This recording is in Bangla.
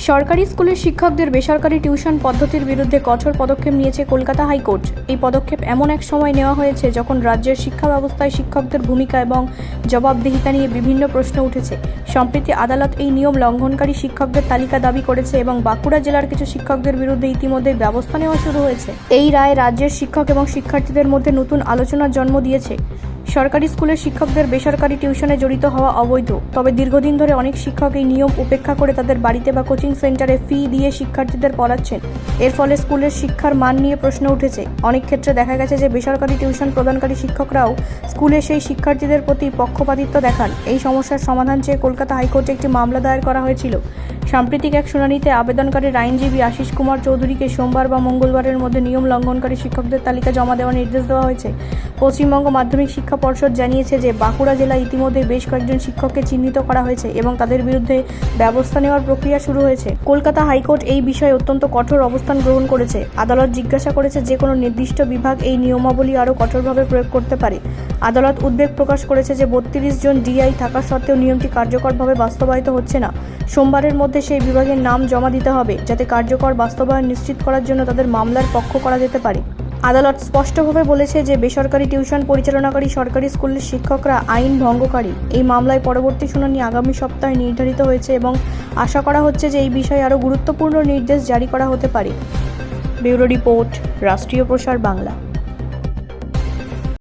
সরকারি স্কুলের শিক্ষকদের বেসরকারি টিউশন পদ্ধতির বিরুদ্ধে কঠোর পদক্ষেপ নিয়েছে কলকাতা হাইকোর্ট। এই পদক্ষেপ এমন এক সময় নেওয়া হয়েছে যখন রাজ্যের শিক্ষা ব্যবস্থায় শিক্ষকদের ভূমিকা এবং জবাবদিহিতা নিয়ে বিভিন্ন প্রশ্ন উঠেছে। সম্প্রতি আদালত এই নিয়ম লঙ্ঘনকারী শিক্ষকদের তালিকা দাবি করেছে এবং বাঁকুড়া জেলার কিছু শিক্ষকদের বিরুদ্ধে ইতিমধ্যে ব্যবস্থা নেওয়া শুরু হয়েছে। এই রায় রাজ্যের শিক্ষক এবং শিক্ষার্থীদের মধ্যে নতুন আলোচনার জন্ম দিয়েছে। সরকারি স্কুলের শিক্ষকদের বেসরকারি টিউশনে জড়িত হওয়া অবৈধ, তবে দীর্ঘদিন ধরে অনেক শিক্ষক এই নিয়ম উপেক্ষা করে তাদের বাড়িতে বা কোচিং সেন্টারে ফি দিয়ে শিক্ষার্থীদের পড়াচ্ছেন। এর ফলে স্কুলের শিক্ষার মান নিয়ে প্রশ্ন উঠেছে। অনেক ক্ষেত্রে দেখা গেছে যে বেসরকারি টিউশন প্রদানকারী শিক্ষকরাও স্কুলে সেই শিক্ষার্থীদের প্রতি পক্ষপাতিত্ব দেখান। এই সমস্যার সমাধান চেয়ে কলকাতা হাইকোর্টে একটি মামলা দায়ের করা হয়েছিল। সাম্প্রতিক এক শুনানিতে আবেদনকারীর আইনজীবী আশিস কুমার চৌধুরীকে সোমবার বা মঙ্গলবারের মধ্যে নিয়ম লঙ্ঘনকারী শিক্ষকদের তালিকা জমা দেওয়ার নির্দেশ দেওয়া হয়েছে। পশ্চিমবঙ্গ মাধ্যমিক শিক্ষা পর্ষদ জানিয়েছে যে বাঁকুড়া জেলায় ইতিমধ্যে বেশ কয়েকজন শিক্ষককে চিহ্নিত করা হয়েছে এবং তাদের বিরুদ্ধে ব্যবস্থা নেওয়ার প্রক্রিয়া শুরু হয়েছে। কলকাতা হাইকোর্ট এই বিষয়ে অত্যন্ত কঠোর অবস্থান গ্রহণ করেছে। আদালত জিজ্ঞাসা করেছে যে কোনো নির্দিষ্ট বিভাগ এই নিয়মাবলী আরও কঠোরভাবে প্রয়োগ করতে পারে। আদালত উদ্বেগ প্রকাশ করেছে যে 32 জন ডিআই থাকা সত্ত্বেও নিয়মটি কার্যকরভাবে বাস্তবায়িত হচ্ছে না। সোমবারের মধ্যে সেই বিভাগের নাম জমা দিতে হবে যাতে কার্যকর বাস্তবায়ন নিশ্চিত করার জন্য তাদের মামলার পক্ষ করা যেতে পারে। আদালত স্পষ্টভাবে বলেছে যে বেসরকারি টিউশন পরিচালনাকারী সরকারি স্কুলের শিক্ষকরা আইন ভঙ্গকারী। এই মামলায় পরবর্তী শুনানি আগামী সপ্তাহে নির্ধারিত হয়েছে এবং আশা করা হচ্ছে যে এই বিষয়ে আরও গুরুত্বপূর্ণ নির্দেশ জারি করা হতে পারে। ব্যুরো রিপোর্ট, রাষ্ট্রীয় প্রসার বাংলা।